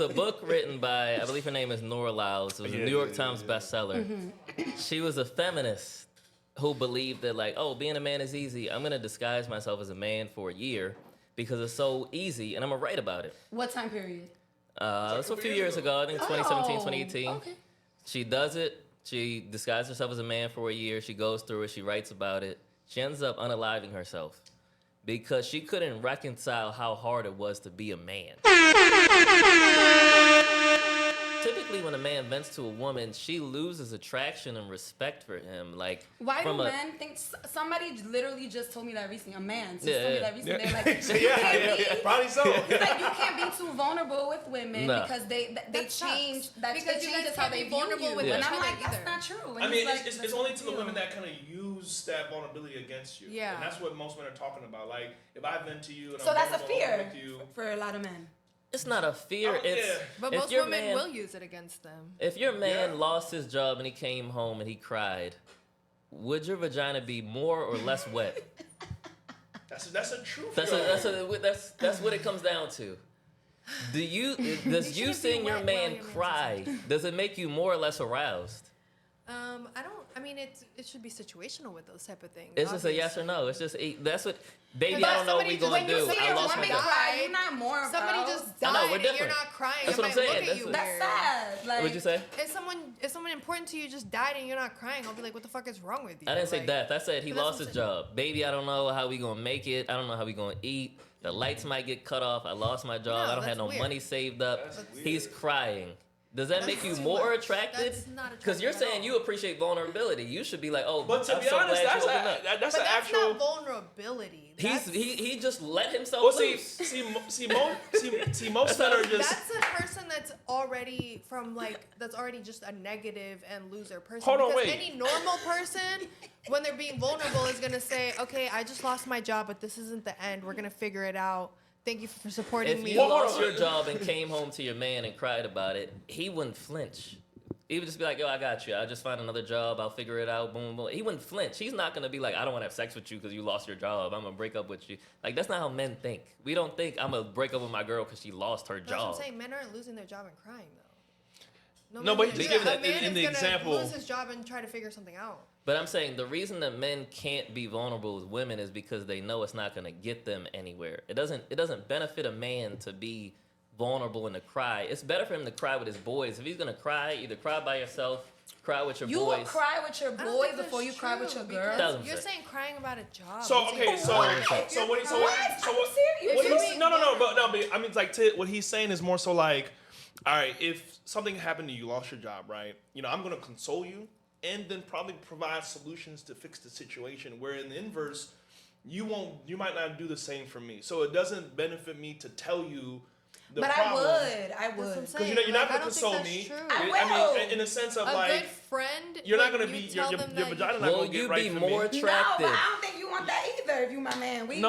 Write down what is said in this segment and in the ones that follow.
The book written by, I believe her name is Nora Ephron. It was a New York Times bestseller. She was a feminist who believed that, like, oh, being a man is easy. I'm going to disguise myself as a man for a year because it's so easy, and I'm going to write about it. What time period? It's a few years ago. I think 2017, 2018. Okay. She does it. She disguises herself as a man for a year. She goes through it. She writes about it. She ends up unaliving herself because she couldn't reconcile how hard it was to be a man. Typically, when a man vents to a woman, she loses attraction and respect for him. Like, why do men think? Somebody literally just told me that recently. A man just told me that recently. They're like, probably so. It's like you can't be too vulnerable with women because they change. Because you guys can't be vulnerable with and each I'm other like, either. that's not true. I mean, it's only to the women that kind of use that vulnerability against you. Yeah. And that's what most men are talking about. Like, if I vent to you and so I'm that's a vulnerable fear with you, for a lot of men. It's not a fear. But most women will use it against them. If your man lost his job and he came home and he cried, would your vagina be more or less wet? That's a truth. That's what it comes down to. Does you seeing your man cry, does it make you more or less aroused? I mean, it should be situational with those type of things. It's just a yes or no. It's just that's what. Baby, I don't know what we gonna do. I lost my job. You're not more. Somebody just died and you're not crying. That's what I'm saying. That's sad. Like, what'd you say? If someone important to you just died and you're not crying, I'll be like, what the fuck is wrong with you? I didn't say death. I said he lost his job. Baby, I don't know how we gonna make it. I don't know how we gonna eat. The lights might get cut off. I lost my job. I don't have no money saved up. He's crying. Does that make you more attracted? That's not attractive. Because you're saying you appreciate vulnerability. You should be like, oh, but to be honest, that's not vulnerability. He just let himself loose. See, most men are just. That's a person that's already that's already just a negative and loser person. Hold on, wait. Any normal person, when they're being vulnerable, is gonna say, okay, I just lost my job, but this isn't the end. We're gonna figure it out. Thank you for supporting me. If you lost your job and came home to your man and cried about it, he wouldn't flinch. He would just be like, yo, I got you. I'll just find another job. I'll figure it out. Boom, boom. He wouldn't flinch. He's not going to be like, I don't want to have sex with you because you lost your job. I'm going to break up with you. Like, that's not how men think. We don't think I'm going to break up with my girl because she lost her job. That's what I'm saying. Men aren't losing their job and crying, though. No, but he's giving that in the example. Lose his job and try to figure something out. But I'm saying the reason that men can't be vulnerable with women is because they know it's not going to get them anywhere. It doesn't benefit a man to be vulnerable and to cry. It's better for him to cry with his boys. If he's going to cry, either cry by yourself, cry with your boys. You will cry with your boys before you cry with your girl. You're saying crying about a job. So okay, so I mean, like, what he's saying is more so like, all right, if something happened to you, lost your job, right? You know, I'm gonna console you and then probably provide solutions to fix the situation. Where in the inverse, you might not do the same for me. So it doesn't benefit me to tell you. But problem. I would. Because you're not going to console me. I will. I mean, in a sense of a like, good friend. you're not going to be your vagina not going to get right for me. Will you be more attractive? No, but I don't think you want that either. If you my man, that's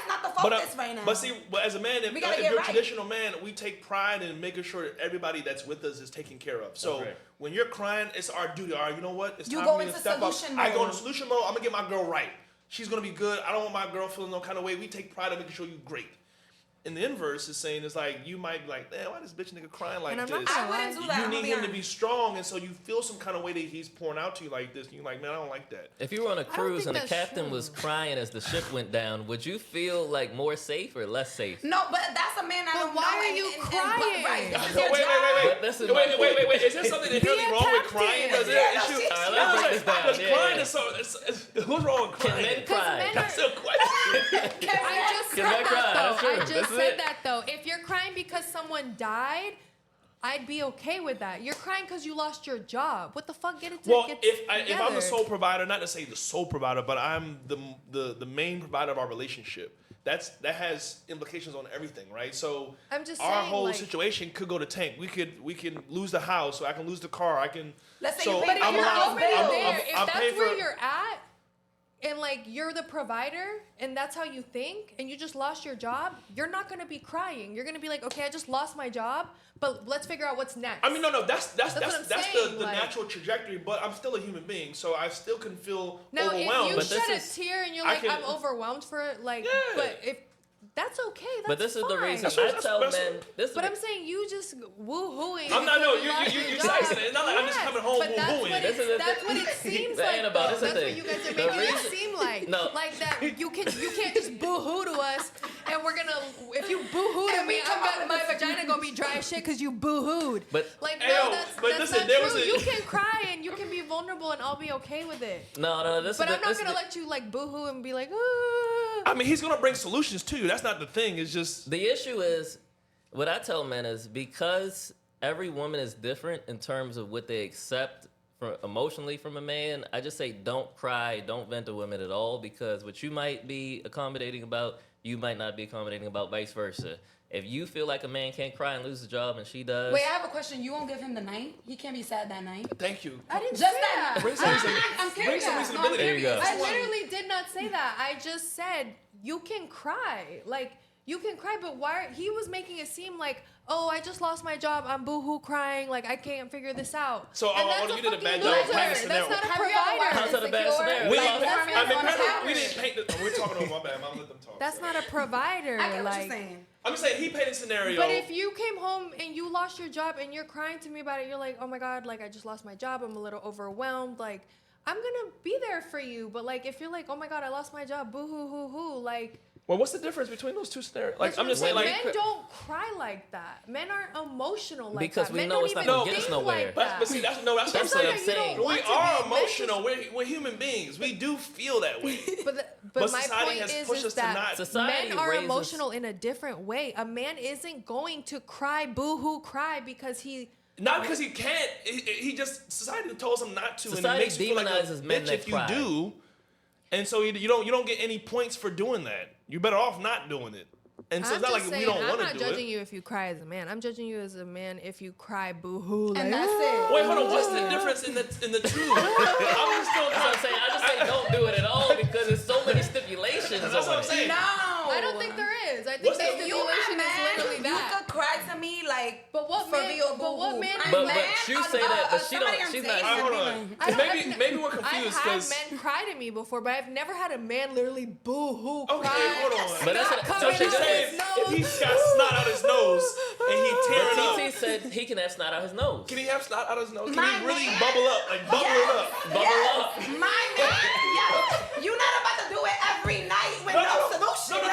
not the focus right now. But see, as a man, if you're a traditional man, we take pride in making sure that everybody that's with us is taken care of. So when you're crying, it's our duty. All right, you know what? It's time for me to step up. I go into solution mode. I'm gonna get my girl right. She's gonna be good. I don't want my girl feeling no kind of way. We take pride in making sure you're great. In the inverse, is saying it's like you might be like, man, why this bitch nigga crying like this? I wouldn't do that. You need him to be strong, and so you feel some kind of way that he's pouring out to you like this, and you're like, man, I don't like that. If you were on a cruise and the captain was crying as the ship went down, would you feel like more safe or less safe? No, but that's a man I don't know. Why are you crying? Wait. Is there something inherently wrong with crying? Is there an issue? Let's break this down. Crying is so. What's wrong with crying? Can men cry? That's a question. I just said that though. If you're crying because someone died, I'd be okay with that. You're crying because you lost your job. What the fuck? Get it together. If I'm the sole provider, not to say the sole provider, but I'm the main provider of our relationship. That has implications on everything, right? So I'm just our saying, whole situation could go to tank. We can lose the house, so I can lose the car. I can. Let's say so you pay I'm there. If that's where you're at, and like you're the provider, and that's how you think, and you just lost your job, you're not gonna be crying. You're gonna be like, okay, I just lost my job, but let's figure out what's next. I mean, no, that's the like, natural trajectory. But I'm still a human being, so I still can feel now, overwhelmed. If you shed a tear and you're like, I'm overwhelmed for it, like, but if that's okay. That's but this fine. is the reason I tell men. But I'm saying you just woohooing. I'm not. No, you slicing it. It's not like I'm just coming home woohooing. That's what it seems like. That's what you guys are making it seem like. No. Like that you can't just boohoo to us, and we're gonna if you boohoo to me, my vagina gonna be dry as shit because you boohooed. But like that's listen, not true. You can cry and you can be vulnerable, and I'll be okay with it. No. But I'm not gonna let you like boohoo and be like, ah. I mean, he's gonna bring solutions to you. That's not the thing. It's just the issue is what I tell men is because every woman is different in terms of what they accept emotionally from a man. I just say don't cry, don't vent to women at all, because what you might be accommodating about, you might not be accommodating about, vice versa. If you feel like a man can't cry and lose his job and she does. Wait, I have a question. You won't give him the night? He can't be sad that night? Thank you. I didn't Just say that. Bring I'm curious. some reasonability. There you go. I literally did not say that. I just said you can cry. Like, you can cry, but why? He was making it seem like, oh, I just lost my job. I'm boohoo crying. Like, I can't figure this out. So, you did a bad job of painting the scenario. That's not a provider. How's that a bad scenario? We didn't paint the. We're talking over my bad. I'm let them talk. That's not a provider. I get what you're saying. I'm just saying he painted a scenario. But if you came home and you lost your job and you're crying to me about it, you're like, oh my God, like I just lost my job. I'm a little overwhelmed. Like, I'm gonna be there for you. But like, if you're like, oh my God, I lost my job, boo hoo hoo hoo, like. Well, what's the difference between those two scenarios? Like, I'm just saying, like, men don't cry like that. Men aren't emotional like because that. we Men know it's not gonna get us nowhere. Like but see, that's what I'm saying. We are emotional. We're human beings. We do feel that way. But my society point has pushed us that to not. men are emotional in a different way. A man isn't going to cry, boo-hoo, cry because he. Not because he can't. He just society tells him not to, society and it makes you feel like a men bitch that if you cry. do. And so you don't get any points for doing that. You're better off not doing it. And so it's not like we don't want to do it. I'm not judging you if you cry as a man. I'm judging you as a man if you cry boo-hoo. And that's it. Wait, hold on. What's the difference in the two? I'm still. That's what I'm saying. I just say don't do it at all because there's so many stipulations. That's what I'm saying. No. I don't think there is. I think the stipulation is literally that. You could cry to me like, but what for man? real, But what man? But you say that, but she don't. She's not. Hold on. Maybe we're confused because I've had men cry to me before, but I've never had a man literally boo-hoo cry. Okay, hold on. But that's so she's saying if he's got snot out his nose and he tearing up. TT said he can have snot out his nose. Can he have snot out his nose? Can he really bubble up? Like bubble it up? Bubble up. My man, yes. You're not about to do it every night with no solution. No.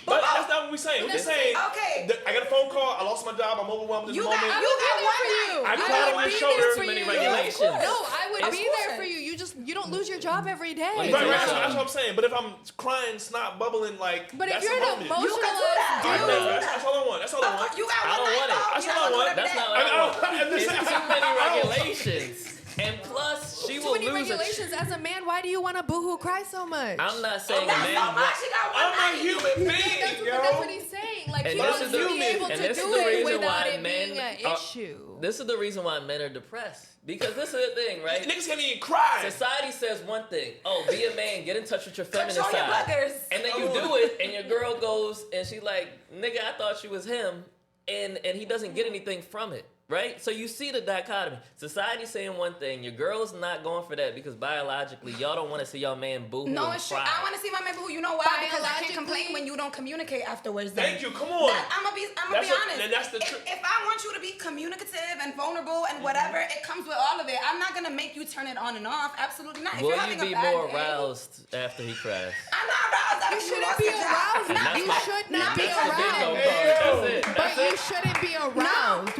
But that's not what we're saying. We're saying, okay. I got a phone call. I lost my job. I'm overwhelmed in the moment. You got one for you. I cried on your shoulder. Too many regulations. No, I would be there for you. You don't lose your job every day. Right, that's what I'm saying. But if I'm crying, snot bubbling, like, but if that's you're an emotional that's all I want. That's all I want. You got I don't want it. That's all I want. That's not what I want. It's too many regulations. And plus, she will too many lose regulations. As a man, why do you want to boohoo cry so much? I'm not saying a man. I'm a human being, yo. That's what he's saying. Like, he wants to be able to do it without it being an issue. This is the reason why men are depressed. Because this is the thing, right? Niggas can't even cry. Society says one thing. Oh, be a man. Get in touch with your feminine Control your side. buggers. And then you do it, and your girl goes, and she's like, nigga, I thought you was him. And he doesn't get anything from it. Right? So you see the dichotomy. Society saying one thing, your girl's not going for that because biologically, y'all don't want to see y'all man boo-hoo No, and it's true. cry. I want to see my man boo-hoo. You know why? Because I can't complain when you don't communicate afterwards. Thank you. Come on. I'm gonna be honest. And that's the truth. If I want you to be communicative and vulnerable and whatever, it comes with all of it. I'm not gonna make you turn it on and off. Absolutely not. Will you be more aroused after he cries? I'm not aroused. You shouldn't be aroused. You should not be aroused. But you shouldn't be aroused.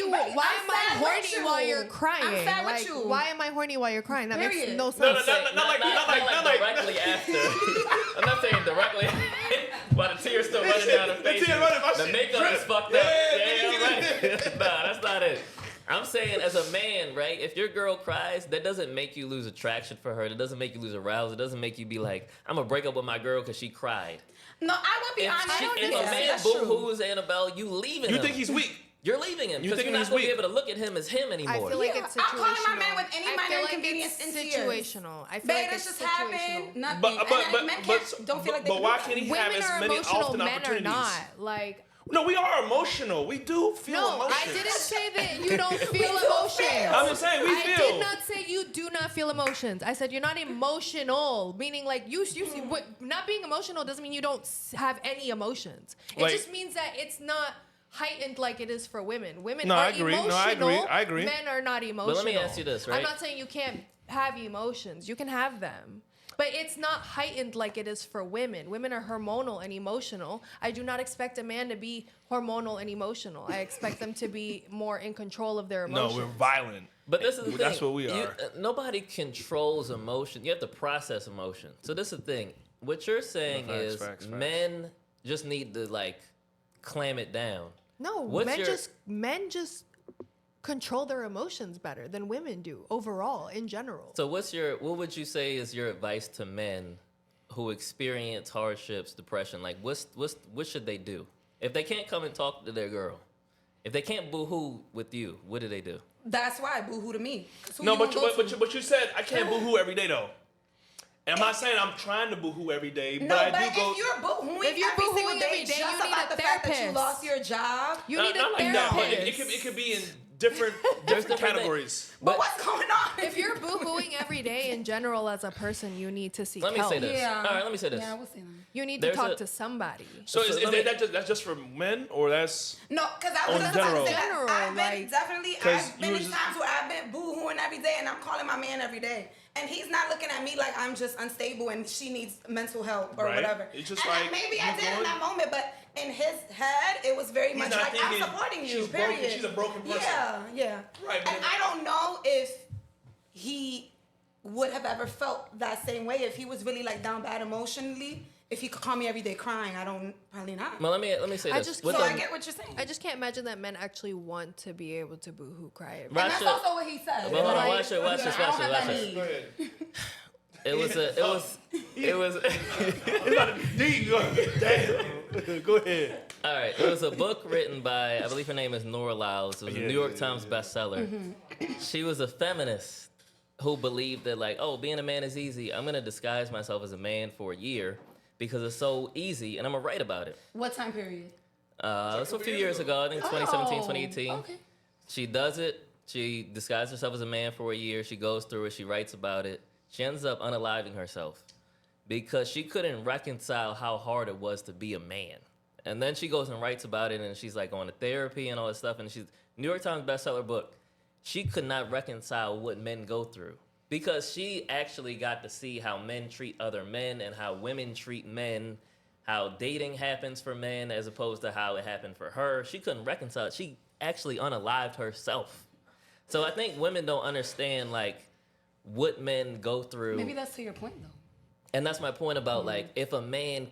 Why am I horny while you're crying? I'm sad with you. Why am I horny while you're crying? That makes no sense. Not like directly after. I'm not saying directly while the tears still running down her face. The makeup is fucked up. Yeah, right. Nah, that's not it. I'm saying as a man, right, if your girl cries, that doesn't make you lose attraction for her. That doesn't make you lose arousal. It doesn't make you be like, I'm going to break up with my girl because she cried. No, I would be honest. If a man boo-hoos Annabelle, you leaving him. You think he's weak? You're leaving him because you're not going to be able to look at him as him anymore. I feel like it's situational. I'm calling my man with any minor inconvenience in tears. Situational. I feel like it's just situational. happened. Nothing. Don't feel like but why can't he have as many often men opportunities? Are not. Like, no, we are emotional. We do feel emotions. I didn't say that you don't feel emotions. I'm just saying we feel. I did not say you do not feel emotions. I said you're not emotional, meaning like you not being emotional doesn't mean you don't have any emotions. It just means that it's not heightened like it is for women. Women are emotional. I agree. Men are not emotional. But let me ask you this, right? I'm not saying you can't have emotions. You can have them. But it's not heightened like it is for women. Women are hormonal and emotional. I do not expect a man to be hormonal and emotional. I expect them to be more in control of their emotions. No, we're violent. But this is the thing. That's what we are. Nobody controls emotion. You have to process emotion. So this is the thing. What you're saying is men just need to like clam it down. No, men just control their emotions better than women do overall in general. So what would you say is your advice to men who experience hardships, depression? Like what should they do? If they can't come and talk to their girl, if they can't boohoo with you, what do they do? That's why boohoo to me. No, but you said I can't boohoo every day though. And I'm not saying I'm trying to boohoo every day, but I do go. If you're boohooing every single day, just you need about a the fact that you therapist. lost your job, You need a not like therapist. that, but it could be in different categories. But what's going on? If you're boohooing every day in general as a person, you need to seek Let me help. say this. Yeah. All right, let me say this. Yeah, we'll see them. You need to talk to somebody. So that's just for men, or that's No, because I was in just about general. to say that General, I've been like- definitely, 'Cause I've been you in was- times where I've been boohooing every day and I'm calling my man every day. And he's not looking at me like I'm just unstable and she needs mental help or Right. whatever. It's just and like, maybe I you're did in going- that moment, but in his head, it was very much not like, I'm thinking supporting you, she's period. broken, she's a broken person. Yeah. Right, but And I don't know if he would have ever felt that same way if he was really like down bad emotionally. If he could call me every day crying, probably not. Well, let me say this. So I get what you're saying. I just can't imagine that men actually want to be able to boohoo cry. And that's Rasha- also what he said. Well, hold on, Like, watch this. I don't have that need. Go ahead. It was It's about to deep. Damn. Go ahead. all right. It was a book written by, I believe her name is Nora Ephron. It was a New York Times bestseller. She was a feminist who believed that like, oh, being a man is easy. I'm gonna disguise myself as a man for a year because it's so easy, and I'm gonna write about it. What time period? It was a few years ago. I think 2017, Oh, 2018. Okay. She does it. She disguises herself as a man for a year. She goes through it. She writes about it. She ends up unaliving herself because she couldn't reconcile how hard it was to be a man. And then she goes and writes about it, and she's like going to therapy and all this stuff. And she's New York Times bestseller book. She could not reconcile what men go through because she actually got to see how men treat other men and how women treat men, how dating happens for men as opposed to how it happened for her. She couldn't reconcile it. She actually unalived herself. So I think women don't understand like what men go through. Maybe that's to your point though. And that's my point about like if a man,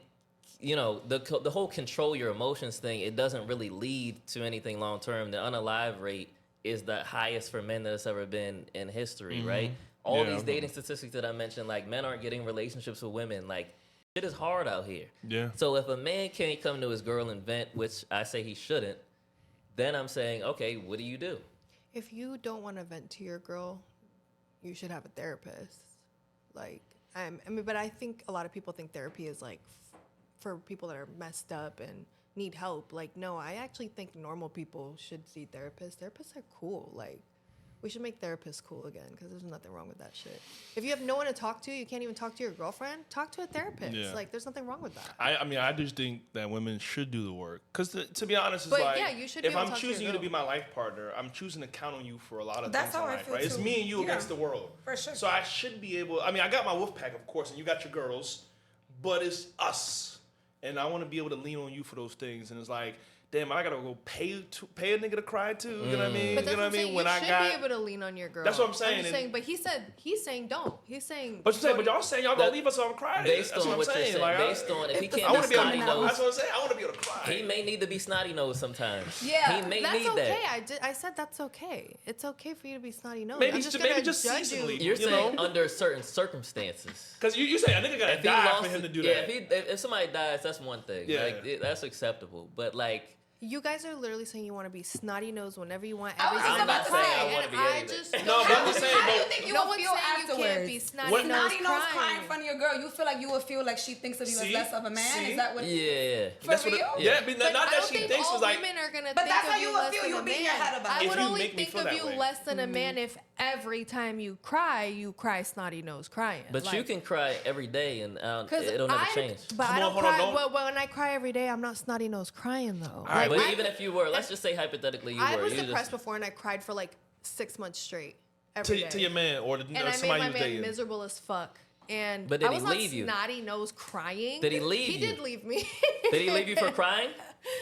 you know, the whole control your emotions thing, it doesn't really lead to anything long term. The unalive rate is the highest for men that it's ever been in history, right? All these dating statistics that I mentioned, like men aren't getting relationships with women, like it is hard out here. Yeah. So if a man can't come to his girl and vent, which I say he shouldn't, then I'm saying, okay, what do you do? If you don't want to vent to your girl, you should have a therapist. Like, I mean, but I think a lot of people think therapy is like for people that are messed up and need help. Like, no, I actually think normal people should see therapists. Therapists are cool. Like, we should make therapists cool again because there's nothing wrong with that shit. If you have no one to talk to, you can't even talk to your girlfriend, talk to a therapist. Yeah. Like, there's nothing wrong with that. I mean, I just think that women should do the work. Because to be honest, it's But, like, yeah, you should be if able to I'm talk to choosing your you to be girl. my life partner, I'm choosing to count on you for a lot of That's things in how I life, feel, right? It's too. me and you Yeah. against the world. For sure. So I should be able, I mean, I got my wolf pack, of course, and you got your girls, but it's us. And I want to be able to lean on you for those things. And it's like, damn, I gotta go pay a nigga to cry too. You know what I mean? But You that's know what I mean? You When I should got, be able to lean on your girl. That's what I'm saying. I'm just saying, but he's saying don't. He's saying. but y'all saying y'all gonna That- leave us on crying. Based That's on what what I'm you're saying. saying, Like, based on if he If the can't I be want to be able snotty to. nose, That's what I'm saying. I want to be able to cry. he may need to be snotty nose sometimes. Yeah, he may That's need okay. that. I said that's okay. It's okay for you to be snotty nosed. Maybe I'm just maybe gonna just judge seasonally. You're you saying know? under certain circumstances. Because you say a nigga gotta If he die lost for him to do yeah, that. if somebody dies, that's one thing. Yeah. Like that's acceptable. But like You guys are literally saying you want to be snotty nose whenever you want. I was just I'm about not to saying say, I want to be anything. No, but I'm just saying, how do you but think you No would one's feel saying you afterwards? can't be snotty What- nose Snotty nose crying crying. in front of your girl, you feel like you would feel like she thinks of you as See? less of a man? See? Is that what? Yeah. For that's what real? yeah, but But not I that don't she think thinks all was like. women are gonna But think that's of how you would less feel. than You a beat your man. head about I it. If would you only make me think feel of that you way. less than a man if every time you cry snotty nose crying. But you can cry every day and it'll never change. But Come I on, don't hold on, cry. don't- But when I cry every day, I'm not snotty nose crying though. All right, But I- even if you were, let's just say hypothetically you I were. was you depressed just, before and I cried for like 6 months straight every day. To your man or and I made somebody my you was man dating. miserable as fuck. And But did I he was not leave you? snotty nose crying. Did he leave He you? did leave me. Did he leave you for crying?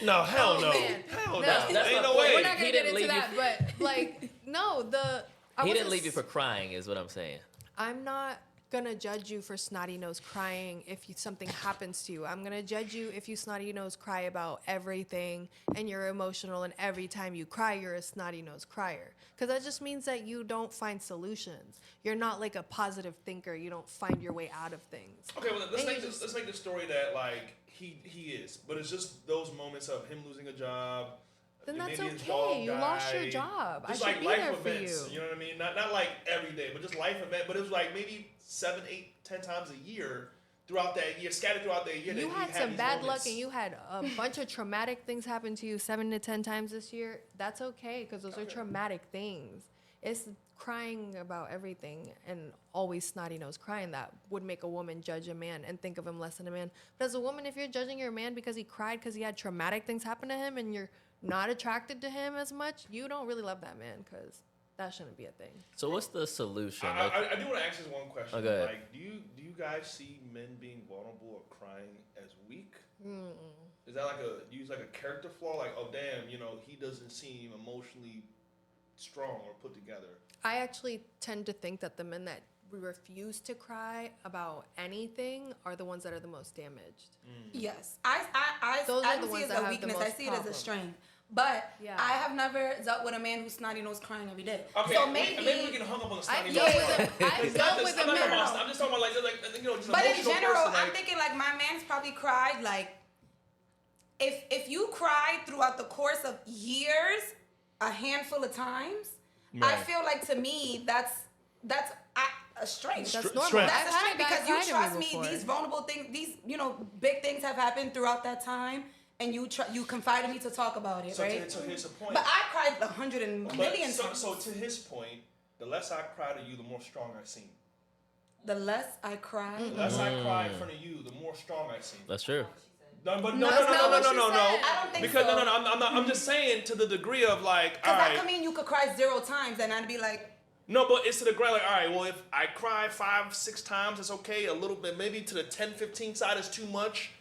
No, hell Oh, no. man. Hell no. No. That's Ain't my no point. way. We're not He gonna didn't get into leave that, but like, no, He wasn't didn't leave you for crying, is what I'm saying. I'm not gonna judge you for snotty nose crying if something happens to you. I'm gonna judge you if you snotty nose cry about everything and you're emotional and every time you cry you're a snotty nose crier. Because that just means that you don't find solutions. You're not like a positive thinker. You don't find your way out of things. Okay, well let's And make you this. Let's make the story that like he is, but it's just those moments of him losing a job. Then that's maybe his okay. dog You lost your died. job. Just I should like be life there for events. you. You know what I mean? Not like every day, but just life event. But it was like maybe 7, 8, 10 times a year throughout that year, scattered throughout that year. You that had he some these bad moments. luck and you had a bunch of traumatic things happen to you 7 to 10 times this year. That's okay because those are traumatic things. It's crying about everything and always snotty nose crying that would make a woman judge a man and think of him less than a man. But as a woman, if you're judging your man because he cried because he had traumatic things happen to him and you're not attracted to him as much, you don't really love that man because that shouldn't be a thing. So what's the solution? I do want to ask this one question. Oh, go ahead. Like, do you guys see men being vulnerable or crying as weak? Is that like a character flaw? Like, oh damn, he doesn't seem emotionally strong or put together. I actually tend to think that the men that refuse to cry about anything are the ones that are the most damaged. Yes, I Those I are the don't see ones it as that a have the weakness. I most see it as a problem. strength. But Yeah. I have never dealt with a man who's snotty nose crying every day. Okay, So maybe we can hung up on the snotty I've nose dealt part. with a- I've It's dealt not with just- a I'm not man- talking about- I'm just talking about just But in emotional general, person, I'm like, thinking like my man's probably cried like if you cried throughout the course of years, a handful of times, I Right. feel like to me that's a strength. That's Str- normal. strength. That's a I've had strength a guy because you cry to trust me. before. These vulnerable things, these big things have happened throughout that time, and you confided me to talk about it, so, right? so here's the point. But I cried 100 But million so, times. so to his point, the less I cry to you, the more strong I seem. The less I cry, The less I cry in front of you, the more strong I seem. That's true. No, but No, no. that's not what she said. I don't think Because so. no, I'm not. I'm just saying to the degree of like, all because that right. could mean you could cry 0 times, and I'd be like, No, but it's to the degree like, all right. Well, if I cry 5, 6 times, it's okay. A little bit, maybe to the 10, 15 side is too much.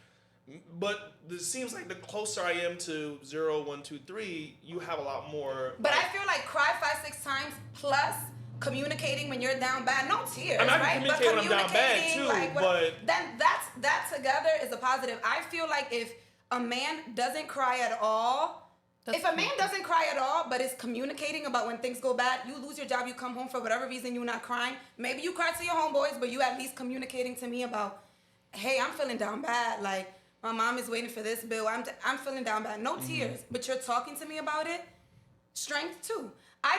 But it seems like the closer I am to 0, 1, 2, 3, you have a lot more. but I feel like cry 5, 6 times plus communicating when you're down bad, no tears, I mean, I can right? But communicate when I'm down bad, communicating, too, like, but- then that together is a positive. I feel like if a man doesn't cry at all, if a man doesn't cry at all, but is communicating about when things go bad, you lose your job, you come home for whatever reason, you're not crying. Maybe you cry to your homeboys, but you at least communicating to me about, hey, I'm feeling down bad. Like, my mom is waiting for this bill. I'm feeling down bad. No tears, but you're talking to me about it. Strength too. I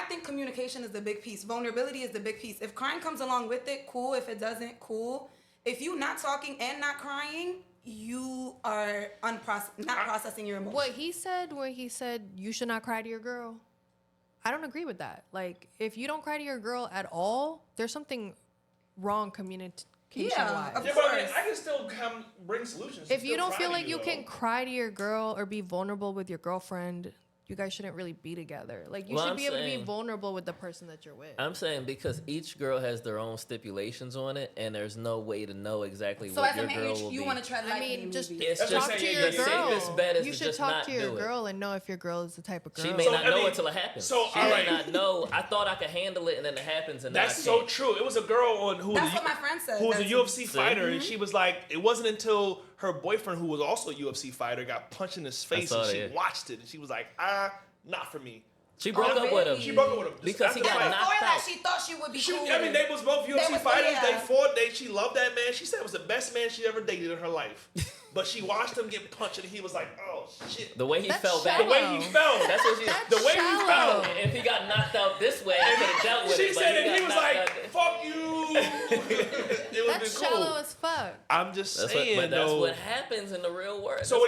think communication is the big piece. Vulnerability is the big piece. If crying comes along with it, cool. If it doesn't, cool. If you not talking and not crying, you are not processing your emotions. What he said, where he said you should not cry to your girl, I don't agree with that. Like, if you don't cry to your girl at all, there's something wrong communication-wise. Yeah, of Yeah, but I mean, course. I can still bring solutions. If to you still don't cry feel to like you though. can cry to your girl or be vulnerable with your girlfriend, you guys shouldn't really be together. Like, you Well, should I'm be able to be saying- vulnerable with the person that you're with. I'm saying because each girl has their own stipulations on it, and there's no way to know exactly So what as a your man, girl will you be. want to tread I lightly. mean, just maybe. It's That's just just talk to saying your the girl. safest bet is You to should just talk not to your do it. girl and know if your girl is the type of girl. She may So, not I know mean, until it happens. so, she all may right. not know. I thought I could handle it, and then it happens, and then That's I so can't. true. It was a girl who was That's what my friend said. who was a That's- UFC fighter, and she was like, it wasn't until her boyfriend, who was also a UFC fighter, got punched in his face, saw and that, she yeah. watched it, and she was like, not for me. She broke Oh, up with him. really? She broke up with him just Because he after got the fight. knocked Before that, out. she thought she would be cool. I mean, they was both UFC was- fighters. yeah. They fought. She loved that man. She said it was the best man she ever dated in her life. but she watched him get punched, and he was like, "Oh shit." The way he fell back. The way he fell. That's what she. The way he fell. If he got knocked out this way, I could have dealt with it. She said, and he was like, "Fuck you." It was That's cool. shallow as fuck. I'm just saying, but that's what happens in the real world. So